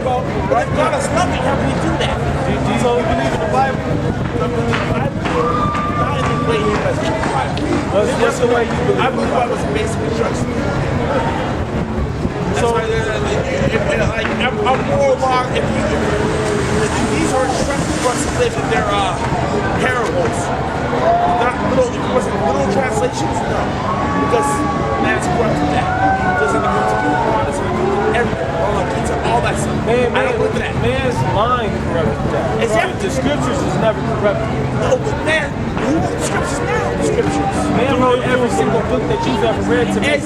about, But right? if God is loving, how can He do that? So you believe in the Bible? Not in the way He was in the Bible. What's the way you believe? I believe I was a basic instruction. So, I'm more along if these are instructions for us to live in their parables. Not little, was it little translations? No. Because man's corrupted that. Doesn't come to God, doesn't come to everything. All that stuff. I don't believe in that. Man's mind corrupted that. Exactly. The scriptures is never corrupted. No, but man, who wrote the scriptures now? The scriptures. Man wrote every single book that you've ever read to make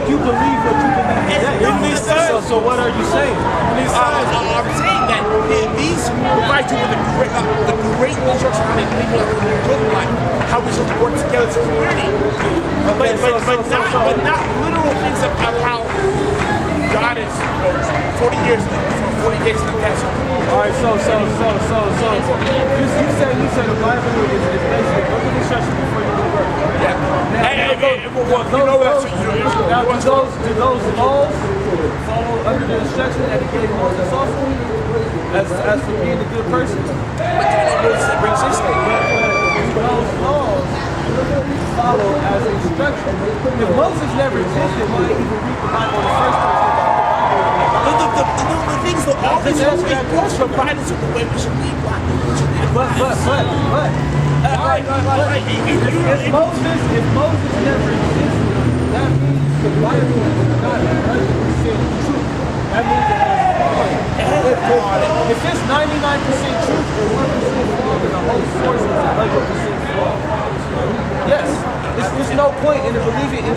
you believe what you believe today. So what are you saying? I'm saying that these provide you with the great instruction how to live a good life, how we should work together as a community. But not literal things of how God is 40 years, 40 days in the past. All right, so you say the Bible is basically book of instruction before you go to work. Yeah. Do those laws follow under the instruction that He gave Moses also? As for being a good person? Those laws follow as instruction. If Moses never existed, why even read the Bible in the first place? The things that all these books provide us with the way we should read Bible. If Moses never existed, that means the Bible is not 100% true. That means if it's 99% truth and 1% flawed, then the whole source is 100% flawed. Yes, there's no point in believing in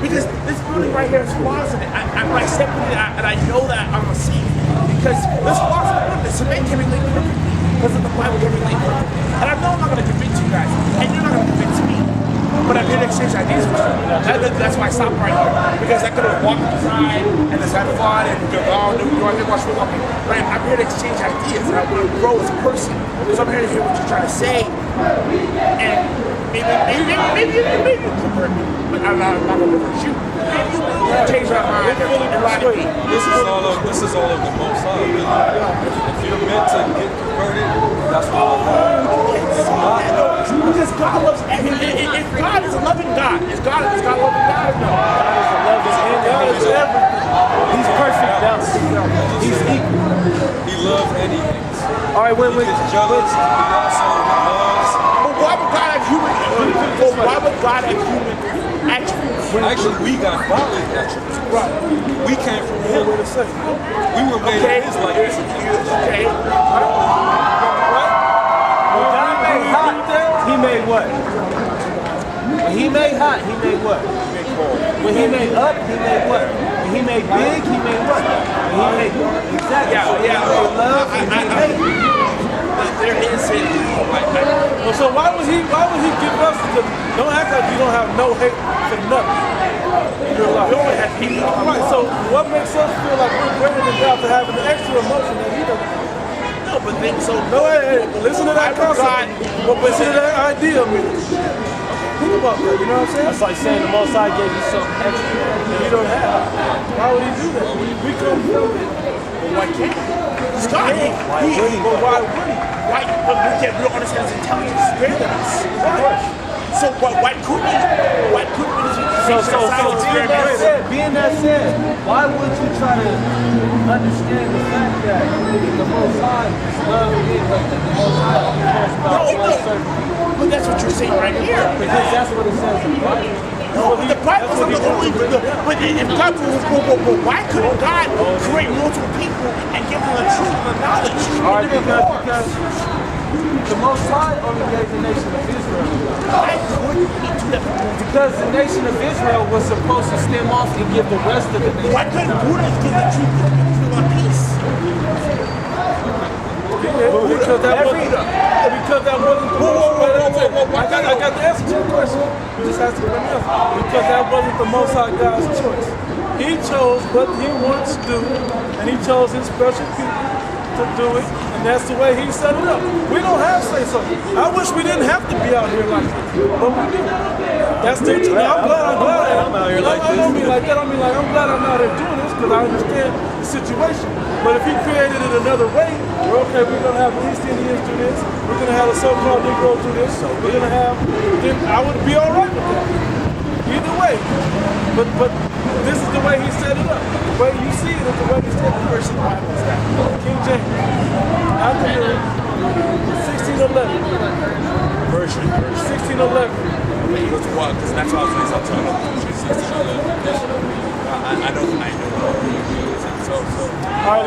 because this building right here is flaws in it. I step in it and I know that I'm a seed because there's flaws in it. The cement can relate perfectly because of the Bible can relate perfectly. And I know I'm not going to convince you guys, and you're not going to convince me. But I'm here to exchange ideas with you. That's why I stopped right here. Because I could have walked inside and just had fun and go on and watch football. But I'm here to exchange ideas and I want to grow as a person. So I'm here to hear what you're trying to say. And maybe you convert me. But I'm not going to convert you. Maybe you will change my mind and lie to me. This is all of the Most High, really. If you're meant to get converted, that's what because God loves everything. If God is a loving God, is God loving God? No. God is everything. He's perfect balance. He's equal. He loves and he hates. All right, He is jealous. He also loves. But why would God have human? Why would God have human attributes? Actually, we got godly attributes. Right. We came from Him. We were made in His likeness. Okay. He made what? When He made hot, He made what? When He made up, He made what? When He made big, He made what? When He made exactly. So He made love, He made hate. There is it. Well, so why would He give us the? Don't act like you don't have no hate for nothing in your life. You only have people. Right. So what makes us feel like we're greater than God for having the extra emotion that He doesn't? No, but think so. No, hey, listen to that concept. But listen to that idea, man. Think about that, you know what I'm saying? That's like saying the Most High gave you something extra that you don't have. Why would He do that? We come from it. Well, why can't He? Scott, Why would He? But why would He? Why? But we don't understand His intelligence is greater than us. So why couldn't He? Why couldn't He? Being that said, why would you try to understand the fact that the Most High is love is like the Most High only cares about certain people? But that's what you're saying right here. Because that's what it says in the Bible. No, the Bible's not the only. But if God, why couldn't God create multiple people and give them the truth and the knowledge? All right, because the Most High only gave the nation of Israel. Why couldn't He do that? Because the nation of Israel was supposed to stem off and give the rest of the nation. Why couldn't Buddha give the truth and give them peace? Because that wasn't the I got the answer to your question. You just have to remember. Because that wasn't the Most High God's choice. He chose what He wants to do, and He chose His special people, to do it, and that's the way he set it up. We don't have say so. I wish we didn't have to be out here like this, but we do. That's the truth. I'm glad I'm out here like I don't mean like that. I mean like I'm glad I'm out here doing this because I understand the situation. But if he created it another way, okay, we're gonna have East Indians do this. We're gonna have a so-called Negro do this. So we're gonna have. Then I would be all right with that. Either way, but this is the way he set it up. The way you see it is the way he set it up. King James, after the 1611 Version. 1611. Which one? Because that's how I was saying something. I know. So. All right,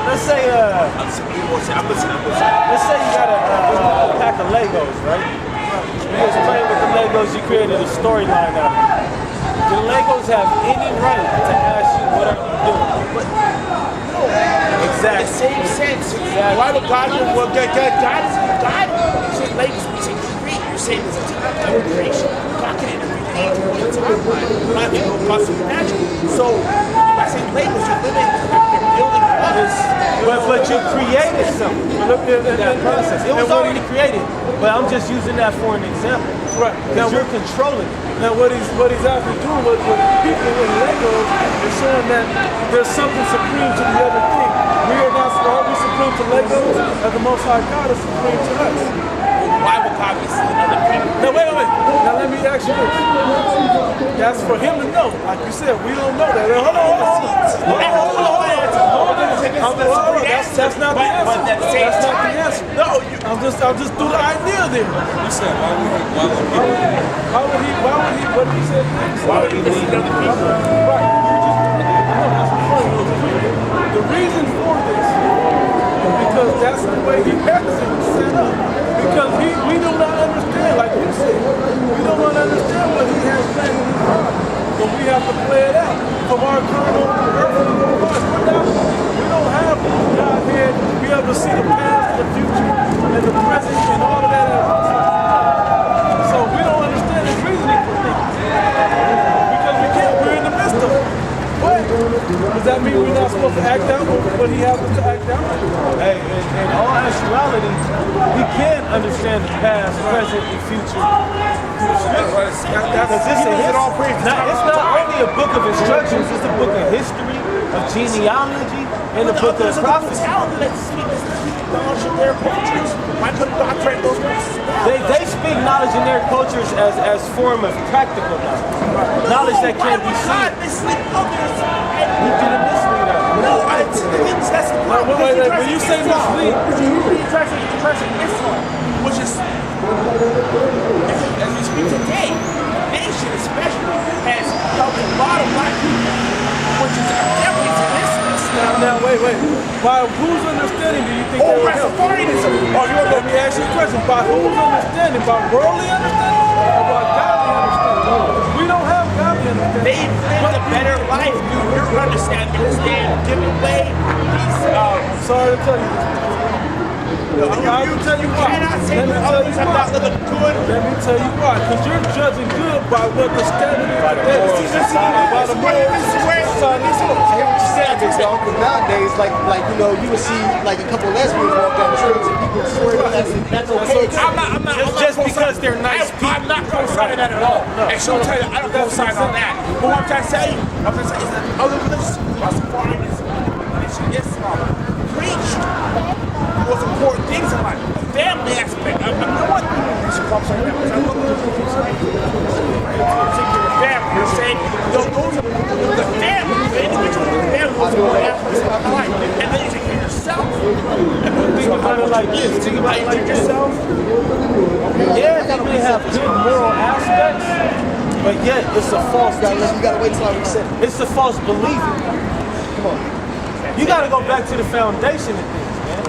let's say I'm listening. let's say you got a pack of Legos, right? You was playing with the Legos, you created a storyline out of it. Do the Legos have any right to ask you what are you doing? Exactly. The same sense. Exactly. Why would God? Well, God said, "Ladies, we say create." You're saying there's a timeline of creation. God can intervene in a timeline, not in no possible natural. So by saying labels, you're limiting they're building others. But you created something. Look at that process. It was already created, but I'm just using that for an example. Right. Now you're controlling it. Now what he's actually doing with people in Legos is showing that there's something supreme to the other thing. We are not supreme to Legos, and the Most High God is supreme to us. Why would God be seeing other people? Now wait. Now let me ask you this. That's for him to know. Like you said, we don't know that. Hold on. That's not the answer. That's not the answer. No, I'm just through the idea there. You said why would he? What did he say? why would he be seeing other people? Right. The reason for this is because that's the way he has it set up. Because we do not understand, like you said, we don't understand what he has planned in his heart. But we have to play it out from our carnal earthly hearts. We don't have Godhead to be able to see the past, the future, and the present, and all of that at once. So we don't understand his reasoning for things. Because we can't, we're in the midst of it. What? Does that mean we're not supposed to act out what he has to act out? Hey, in all actuality, we can understand the past, present, and future. Because it's not only a book of instructions, it's a book of history, of genealogy, and a book of prophecy. Knowledge of their cultures. Why couldn't God create those places? They speak knowledge in their cultures as form of practical knowledge. Knowledge that can be God seen. mislead others. He didn't mislead us. No, that's the problem. Wait, when you say mislead, You're addressing Islam, which is, as we speak today, the nation especially has helped a lot of black people, which is evidence in this. now, wait. By whose understanding do you think they would help? Rastafarianism. Let me ask you a question. By whose understanding? By worldly understanding or by godly understanding? We don't have godly understanding. They've lived a better life through your understanding because they're giving away these. Sorry to tell you this. I will tell you why. Cannot say Let me that tell others you have not why. lived good. Let me tell you why. Because you're judging good by what the standard is. By the moral society. By the moral society. Because nowadays, like you would see like a couple lesbians walk down the streets and people swear that's okay. I'm not Just because they're nice I'm not co-signing that at all. And she'll tell you, I don't co-sign on that. But what I'm trying to say is that other religions, Rastafarianism, Islam, preached the most important things in life. The family aspect. I don't want people to come saying that because I look at the particular family. You're saying those are the family, the individual family was the aspects of my life. And then you take care of yourself. And Think about it like this. Think about it like this. Yeah, they may have good moral aspects, but yet it's a false You gotta wait till I reset. It's a false belief. Come on. You gotta go back to the foundation of things, man.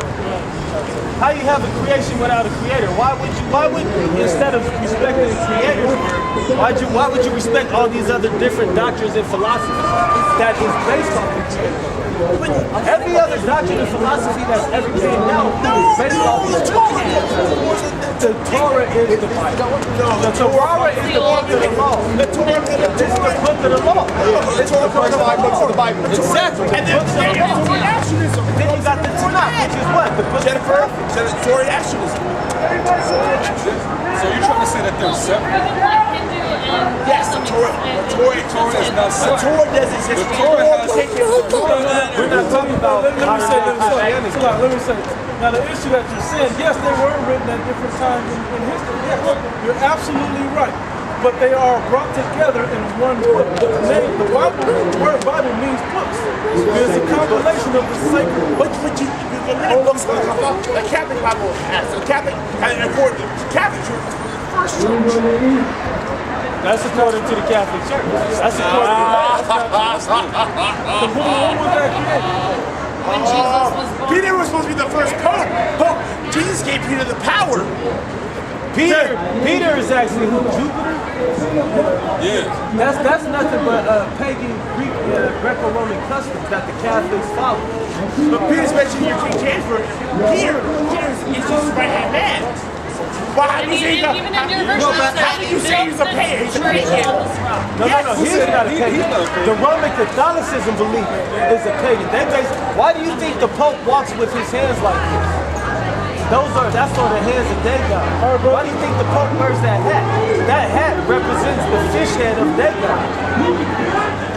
How you have a creation without a creator? Why would instead of respecting the creator, why would you respect all these other different doctrines and philosophies that is based on the creator? Every other doctrine and philosophy that's ever came down is based off the of the Torah is the Bible. The Torah is the book of the law. The Torah is It's the book of the law. It's the first 5 books of the Bible. Exactly. And then Zoroastrianism. Then you got the Tanakh, which is what? The book of the Jennifer, prophets. Zoroastrianism. So you're trying to say that they're separate? Yes, the Torah. Torah is not The separate. Torah does exist. The Torah has. We're not talking about Let me say, Christianity. let me say. Now the issue that you're saying, yes, they were written at different times in history. Yes, you're absolutely right. But they are brought together in one book. The name, the Bible, the word Bible means books. It's a compilation of the sacred. But you the Catholic Bible has the Catholic, and according to the Catholic Church, the first church. That's according to the Catholic Church. That's according to So who was that created? When Jesus was born. Peter was supposed to be the first pope. Jesus gave Peter the power. Peter is actually who? Jupiter? Yeah. That's nothing but pagan Greek Greco-Roman customs that the Catholics follow. But Peter's mentioned your King James version. Peter is Jesus' right-hand man. Well, how do you say Even in your version, how do you say he's a pagan? He's a pagan. No, he's not a pagan. The Roman Catholicism belief is a pagan. Why do you think the Pope walks with his hands like this? That's sort of hands that they got. Why do you think the Pope wears that hat? That hat represents the fish head of Dagon.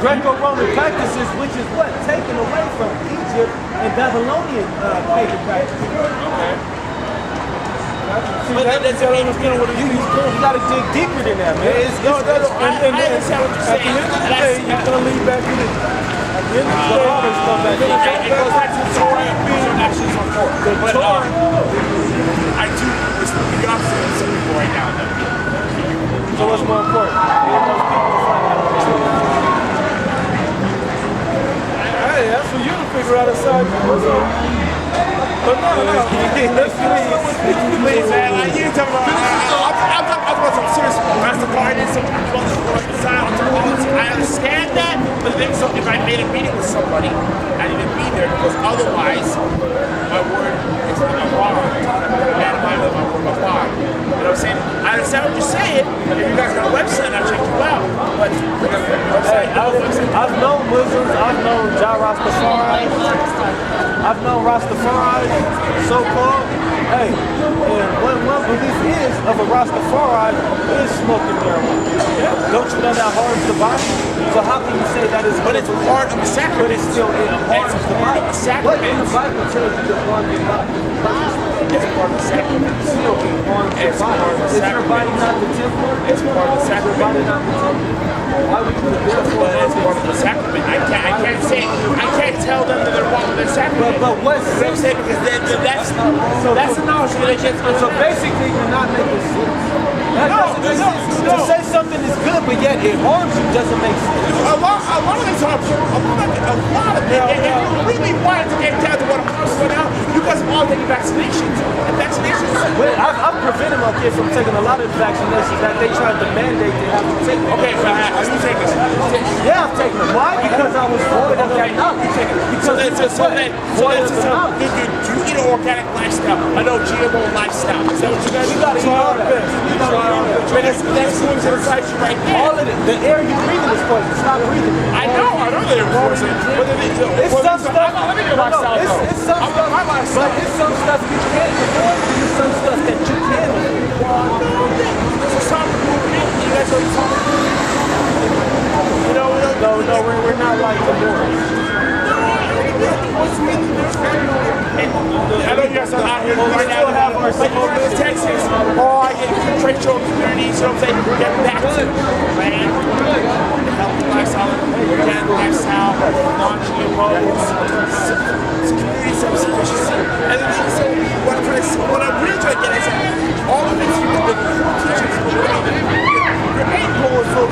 Greco-Roman practices, which is what? Taken away from Egypt and Babylonian pagan practices. But that's what I'm understanding what You gotta dig deeper than that, man. And understand what you're at the saying. end of the day, you're going to lead back to this. At the end of the day, It goes back to the Torah being actually so important. But I do listen to the opposite of some people right now. So what's more important? Getting those people to find out the truth. hey, that's for you to figure out aside from what's But no, Please, man, like you talking about, I'm talking about some serious Rastafarianism, I understand that, but then so if I made a meeting with somebody, I need to be there because otherwise my word is wrong. And my word is wrong. You know what I'm saying? I understand what you're saying. If you guys got a website, I'll check you out. But I've known Muslims, I've known Jah Rastafari, I've known Rastafari, so-called. Hey, and one belief is of a Rastafari is smoking marijuana. Don't you know that harms the body? So how can you say that is? But it's part of the sacrament. But it's still it harms the body. What in the Bible tells you to harm your body? It's part of the sacrament. Still it harms your It's part of body. the Is your body sacrament. not the temple? It's part of the Is your sacrament. body not the temple? Why would you therefore? But it's part of the sacrament. I can't say, I can't tell them that they're wrong with their sacrament. But what? You know what I'm saying? Because that's the knowledge that they get. So basically, you're not making sense. That No, doesn't make no, sense. no. To say something is good, but yet it harms you, doesn't make sense. A lot of the time, if you really wanted to get down to what I'm talking about now, you guys have all taken vaccinations. And vaccinations. Well, I've prevented my kids from taking a lot of the vaccinations that they tried to mandate they have to take. Okay, so are you taking this? Yeah, I've taken them. Why? Because I was void of that knowledge. Because Do you eat an organic lifestyle? I know GMO lifestyle. Is that what you guys You gotta eat all that. But that's what's inside you right there. All of it. The air you breathing is poison. Stop breathing it. I know they're poison. It's some stuff. Let me get my lifestyle. It's some stuff. My lifestyle. But it's some stuff you can't avoid. It's some stuff that you can avoid. This is something movement. You guys are talking. You know, No, we're not like the Moors. I know you guys are out here right now. Like in Texas, or I get racial communities, you know what I'm saying? Get back to land, healthy lifestyle, organic lifestyle, non-GMOs, community self-sufficiency. And then so what I'm really trying to get is all of this, the teachings, your main goal is your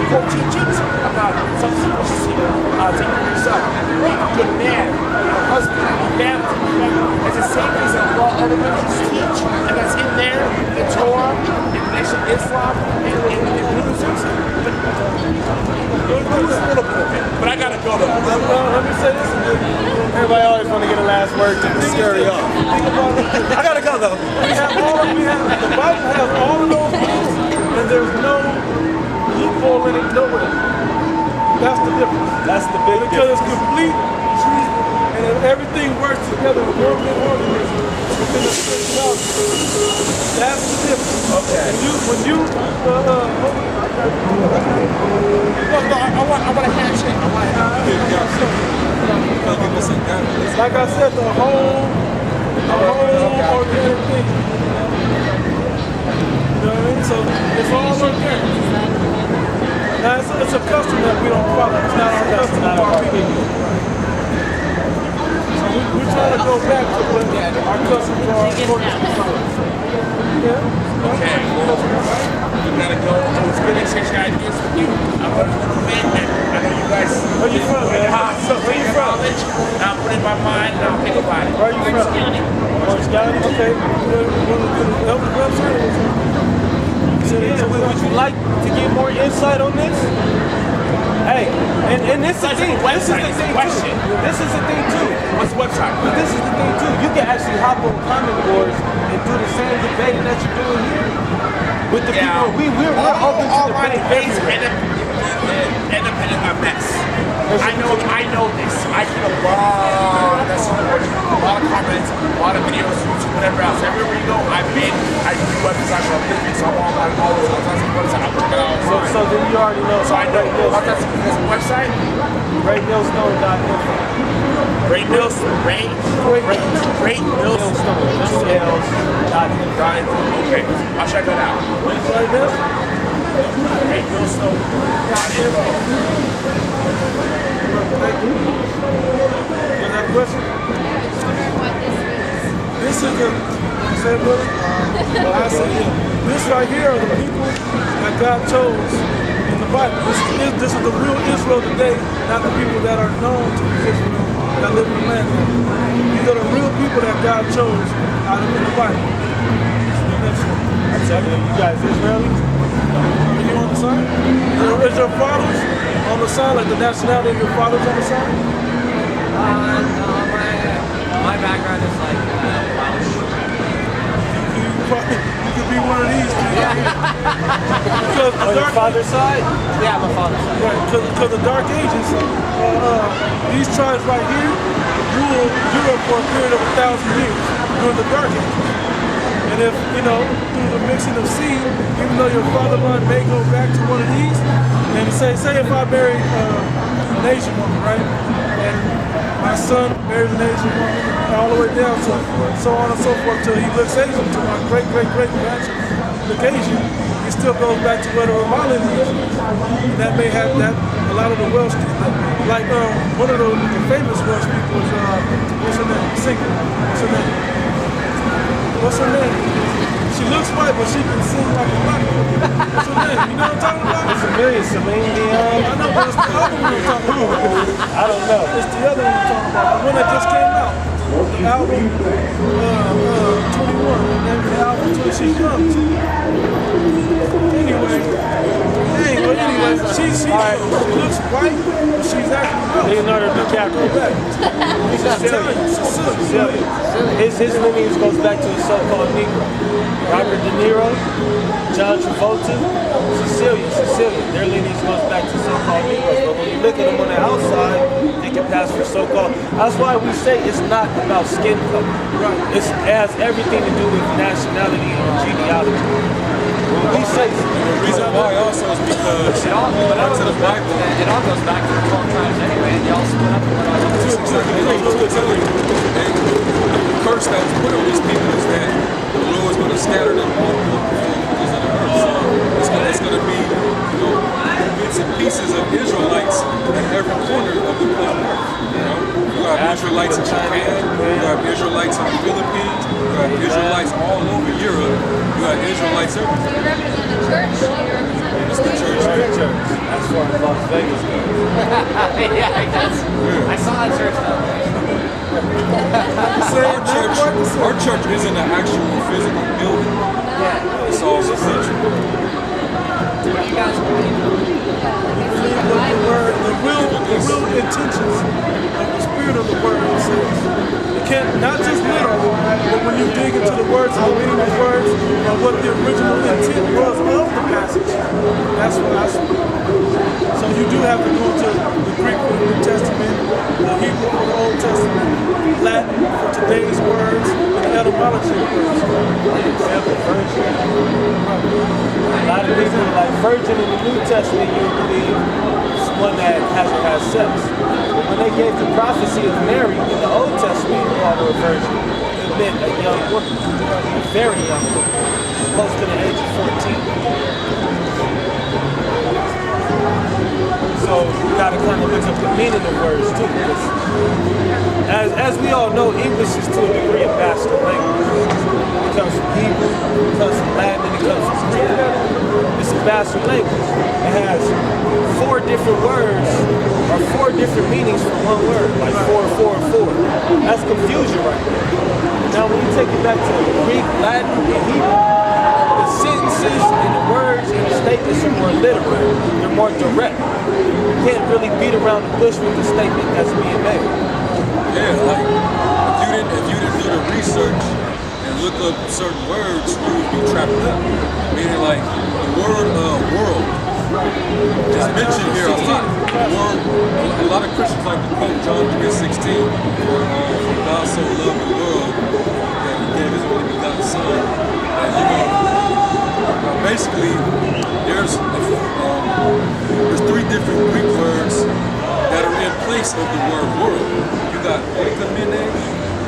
core teachings about self-sufficiency, taking care of yourself, being a good man, a husband, family. It's the same things that all other religions teach, and that's in there, in Torah, in the Nation of Islam, in Buddhism. But I gotta go though. Let me say this again. Everybody always want to get a last word to scare you off. Think about it. I gotta go though. The Bible has all of those things, and there's no loophole in it nowhere. That's the difference. That's the big Because difference. it's complete, and everything works together in one big organism within the spirituality. That's the difference. Okay. When you No, I want a handshake. I want a Give us a gun. like I said, the whole organic thing. You know what I mean? So it's all organic. Now it's a custom that we don't follow. It's not our custom of our people. So we're trying to go back to what our customs are. Yeah. Okay. You gotta go. It's good exchange ideas with you. I'm a little man. I know you guys. Where you from, man? Where you from? College. Now put it in my mind and I'll think about it. Where are you from? Orange County. Okay. Help the website. Yeah, would you like to get more insight on this? Hey, and this is the thing. This is the thing too. This is the thing too. What's the website? But this is the thing too. You can actually hop on comment boards and do the same debating that you're doing here with the people. We're open to all my debate debates everywhere. end up in a mess. I know this. I get a lot of support, a lot of comments, a lot of videos, YouTube, whatever else. Everywhere you go, I've been. I do websites for a living, so I'm on like all those websites. I check it out all the time. So then you already know. So I know about that website. RayMillstone.info. Great Mills, Great Mills. Okay, I'll check that out. Like this? Great Millstone.info. You have a question? This is the, say it, brother? I said, yeah. This right here are the people that God chose in the Bible. This is the real Israel today, not the people that are known to be Israel that live in the land. These are the real people that God chose out of the Bible. You guys Israeli? Are you on the side? Is your fathers on the side, like the nationality of your fathers on the side? No, my background is like Welsh. You could be one of these two. Because the On your dark, father's side? Yeah, my father's side. right, because the Dark Ages, these tribes right here ruled Europe for a period of 1,000 years during the Dark Ages. And if, through the mixing of seed, even though your fatherline may go back to one of these, and say if I married an Asian woman, right? And my son marries an Asian woman, and all the way down to so on and so forth till he looks Asian, to my great-great-great-grandchild look Asian, he still goes back to where the Romani is. And that may have that, a lot of the Welsh people, like one of the famous Welsh people is, what's her name? Singer. What's her name? She looks white, but she can sing like a black woman. What's her name? You know what I'm talking about? It's Celine Dion. I know, but it's the other one I'm talking about. I don't know. It's the other one I'm talking about. The one that just came out. The album, 21. The name of the album is When She Comes. Anyway, she looks white, but she's actually Leonardo DiCaprio. He's Sicilian. His lineage goes back to the so-called Negro. Robert De Niro, John Travolta, Sicilian. Their lineage goes back to so-called Negroes. But when you look at them on the outside, they can pass for so-called. That's why we say it's not about skin color. It has everything to do with nationality and genealogy. When we say The reason why also is because It all, back to the Bible. it all goes back to the 12 tribes anyway, and y'all split up. The curse that was put on these people is that the Lord is going to scatter them all over the ends of the earth. So it's going to be, bits and pieces of Israelites in every corner of the planet Earth. You have Israelites in Japan, you have Israelites in the Philippines, you have Israelites all over Europe, you have Israelites everywhere. You represent the church. You represent It's the church. that's far as Las Vegas goes. Yeah, I saw that church though. Our church isn't an actual physical building. It's all essential. What do you guys believe? intentions of the spirit of the word. It says. You can't, not just literal, but when you dig into the words and the meaning of words and what the original intent was of the passage, that's what I see. So you do have to go to the Greek for the New Testament, the Hebrew for the Old Testament, Latin for today's words, and the etymology of words. Example, virgin. A lot of people are like virgin in the New Testament, you believe it's one that hasn't had sex. But when they gave the prophecy of Mary in the Old Testament, you called her a virgin. It meant a young woman, a very young woman, close to the age of 14. So you gotta kind of look up the meaning of words too, because as we all know, English is to a degree a bastard language. It comes from Hebrew, it comes from Latin, and it comes from Greek. It's a bastard language. It has 4 different words or 4 different meanings for one word, like 4, 4, and 4. That's confusion right there. Now when you take it back to Greek, Latin, and Hebrew, the sentences and the words and the statements are more literal. They're more direct. You can't really beat around the bush with the statement that's being made. Yeah, like if you didn't do the research and look up certain words, you would be trapped up. Meaning like the word world is mentioned here a lot. A lot of Christians like to quote John 3:16, for God so loved the world that he gave his only begotten son. And basically there's 3 different Greek words that are in place of the word world. You got oikomene,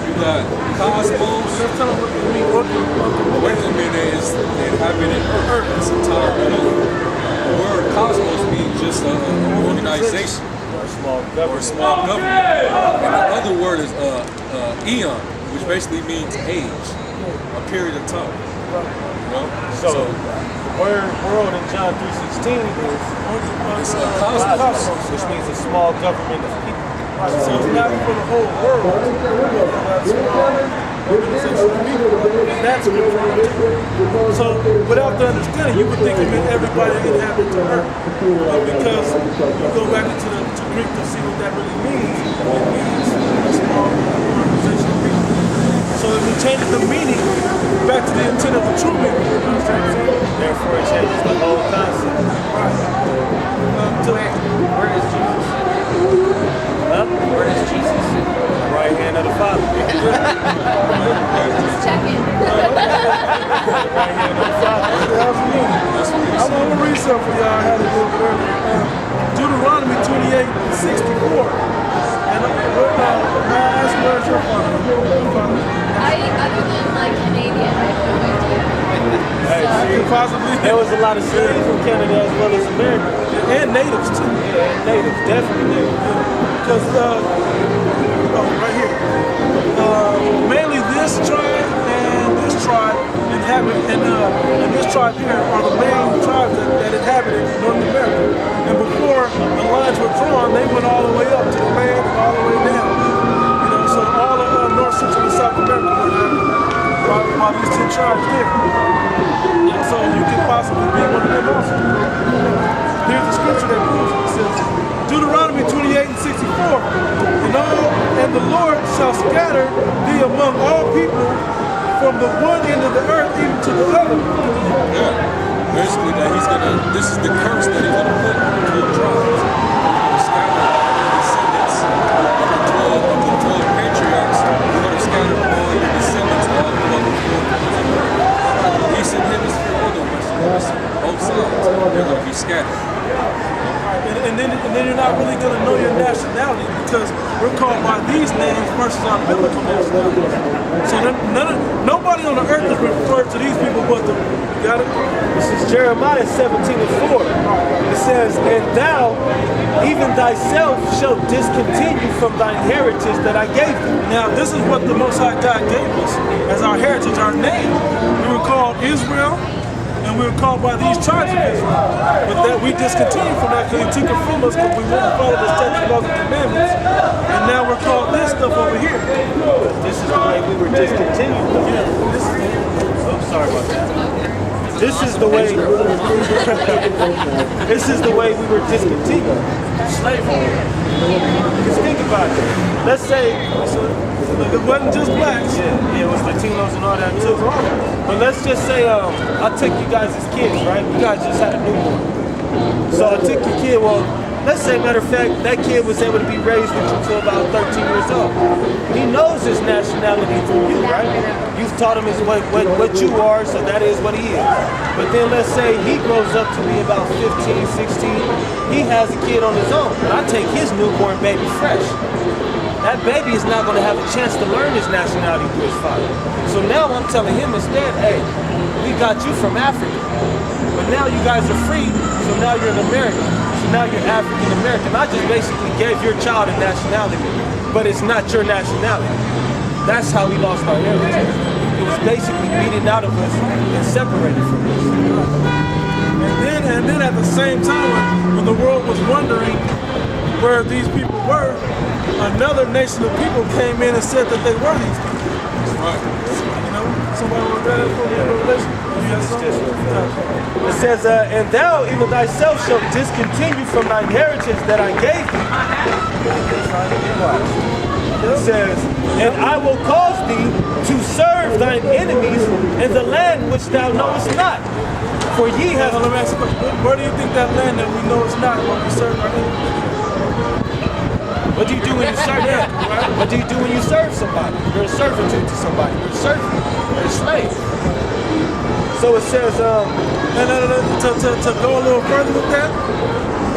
you got cosmos. Oikomene is the inhabited earth, this entire globe. The word cosmos means just an organization or a small government. And the other word is eon, which basically means age, a period of time. You know? So the word world in John 3:16 is cosmos, which means a small government of people. So it's not for the whole world. That's organization of people. And that's what. So without the understanding, you would think it meant everybody that inhabits the earth. But because you go back into the Greek to see what that really means, it means a small organization of people. So if we change the meaning back to the intent of the true meaning, you know what I'm saying? Therefore, it changes the whole concept. Where does Jesus sit? Huh? Where does Jesus sit? Right hand of the Father. Just checking. Right hand of the Father. I'm going to read something for y'all. I had to do it earlier. Deuteronomy 28:64. And my last words are father. Other than like Canadian, I have no idea. Hey, see, Possibly. there was a lot of slaves from Canada as well as America. And natives too. Yeah, and natives, definitely natives. Because, right here. Mainly this tribe and this tribe inhabit, and this tribe here are the main tribes that inhabited North America. And before the lines were drawn, they went all the way up to the land and all the way down. You know, so all of North, Central, and South America was inhabited by these 10 tribes there. And so you could possibly be one of them also. Here's the scripture that proves it. It says, Deuteronomy 28:64, and the Lord shall scatter thee among all people from the one end of the earth even to the other. Yeah. Basically, that this is the curse that he's gonna put on the 12 tribes. He's gonna scatter the descendants of the 12 patriarchs. He's gonna scatter all your descendants all throughout the 4 corners of the earth. East hemisphere or the western hemisphere. Both sides. They're gonna be scattered. And then you're not really going to know your nationality because we're called by these names versus our biblical nationality. So nobody on the earth is referred to these people but the. You got it? This is Jeremiah 17:4. It says, and thou, even thyself, shalt discontinue from thine heritage that I gave thee. Now, this is what the Most High God gave us as our heritage, our name. We were called Israel, and we were called by these tribes of Israel. But that we discontinued from that because he took it from us because we wouldn't follow the statutes, laws, and commandments. And now we're called this stuff over here. This is the way we were discontinued. Yeah, this is Oh, sorry about that. This is the way. This is the way we were discontinued. Slavery. Just think about it. Let's say It wasn't just blacks. it was Latinos and all that too. But let's just say I took you guys as kids, right? You guys just had a newborn. So I took your kid. Well, let's say, matter of fact, that kid was able to be raised with you till about 13 years old. He knows his nationality through you, right? You've taught him what you are, so that is what he is. But then let's say he grows up to be about 15, 16. He has a kid on his own. And I take his newborn baby fresh. That baby is not going to have a chance to learn his nationality through his father. So now I'm telling him instead, hey, we got you from Africa. But now you guys are free, so now you're an American. So now you're African American. I just basically gave your child a nationality, but it's not your nationality. That's how we lost our heritage. It was basically beaten out of us and separated from us. And then at the same time, when the world was wondering where these people were, another nation of people came in and said that they were these people. That's right. You know, somebody want to grab that for me in Revelation? It says, and thou even thyself shalt discontinue from thine heritage that I gave thee. It says, and I will cause thee to serve thine enemies in the land which thou knowest not. For ye have... Let me ask you a question. Where do you think that land that we know is not what we serve our enemies? What do you do when you serve them? What do you do when you serve somebody? You're a servitude to somebody. You're a servant. You're a slave. So it says, to go a little further with that,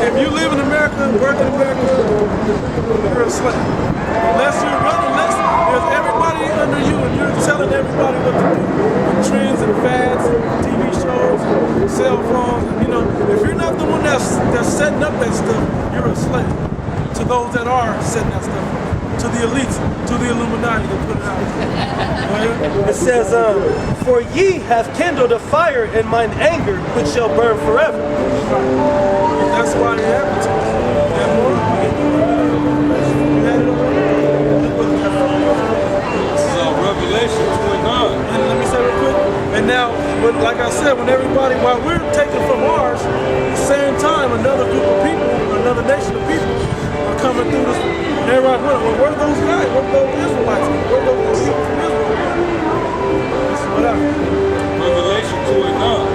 if you live in America and work in America, you're a slave. Unless there's everybody under you and you're telling everybody what to do. The trends and fads, TV shows, cell phones, you know, if you're not the one that's setting up that stuff, you're a slave. To those that are setting that stuff up. To the elites, to the Illuminati that put it out. it says, for ye have kindled a fire in mine anger, which shall burn forever. That's why it happened to us. That more, you had it over there. This is Revelation 2:9. And let me say real quick. And now, like I said, when everybody, while we're taking from ours, at the same time, another group of people, another nation of people are coming through this. And everybody wondering, well, where are those guys? Where are those Israelites? Where are those people from Israel? This is what happened. Revelation 2:9.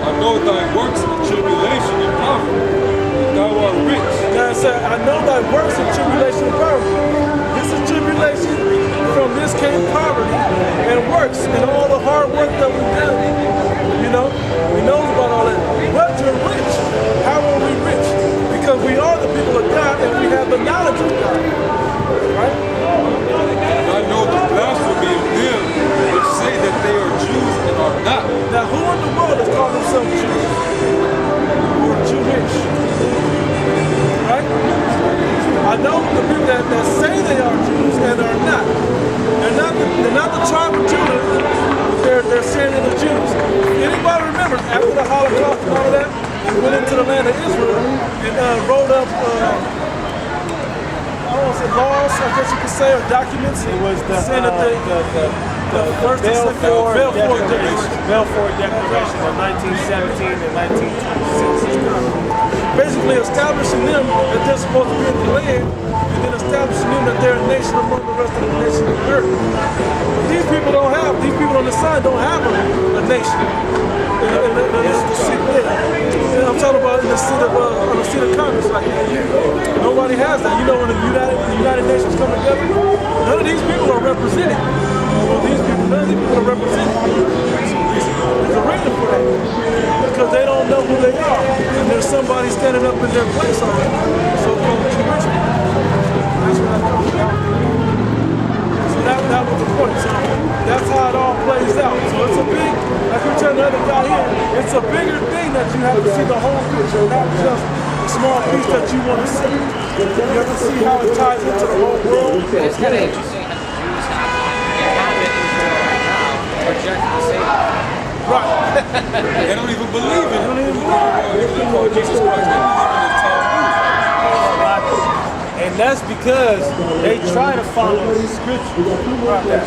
I know thy works in tribulation and poverty, but thou art rich. Now it said, I know thy works in tribulation and poverty. This is tribulation. From this came poverty and works and all the hard work that we've done. You know, we know about all that. But you're rich. How are we rich? Because we are the people of God and we have the knowledge of God. Right? And I know the blasphemy of them which say that they are Jews and are not. Now who in the world is calling themselves Jews? Or Jewish? Right? I know the people that say they are Jews and are not. They're not the tribe of Judah, but they're saying they're the Jews. Anybody remember after the Holocaust and all of that, they went into the land of Israel and wrote up I don't want to say laws, I guess you could say, or documents. It was the saying that the first Balfour Declaration. Balfour Declaration of 1917 and 1926. Basically establishing them that they're supposed to be in the land, and then establishing them that they're a nation among the rest of the nations of the earth. But these people on the side don't have a nation. I'm talking about in the seat of Congress like that. Nobody has that. You know, when the United Nations come together, none of these people are represented. Well, none of these people are represented. There's a reason for that. Because they don't know who they are. And there's somebody standing up in their place already. So-called Jewish people. That's where that comes from. So that was the point. So that's how it all plays out. So it's a big, like we're telling the other guy here, it's a bigger thing that you have to see the whole picture, not just the small piece that you want to see. You have to see how it ties into the whole world. It's kind of interesting how the Jews inhabit Israel right now, reject the Savior. Right. They don't even believe in him. They call Jesus Christ. They believe in the Talmud. And that's because they try to follow the scriptures. By the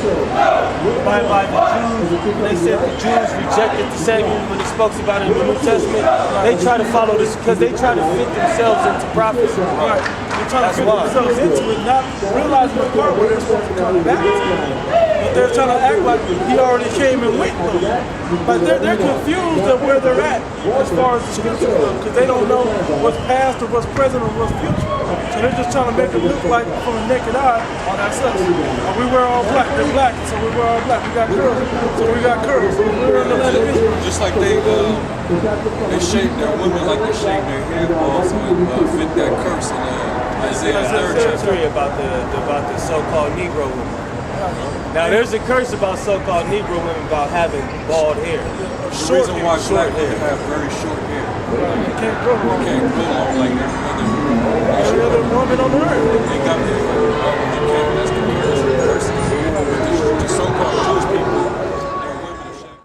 Jews, they said the Jews rejected the Savior when he spoke about in the New Testament, they try to follow this because they try to fit themselves into prophecy. Right. They're trying That's to fit why. themselves into it, not realizing the part where they're supposed to come back to. But they're trying to act like he already came and went though. Like they're confused of where they're at as far as the scriptures go, because they don't know what's past or what's present or what's future. So they're just trying to make it look like from a naked eye, oh, that's us. We wear all black, they're black, so we wear all black. We got curls, so we got curls. So we're in the land of Israel. Just like they shape their women like they shape their hair balls to fit that curse in Isaiah 3rd chapter. About the so-called Negro women. Now there's a curse about so-called Negro women about having bald hair. The reason why black women have very short hair. You can't grow long. Can't grow long like every Every other woman on the earth.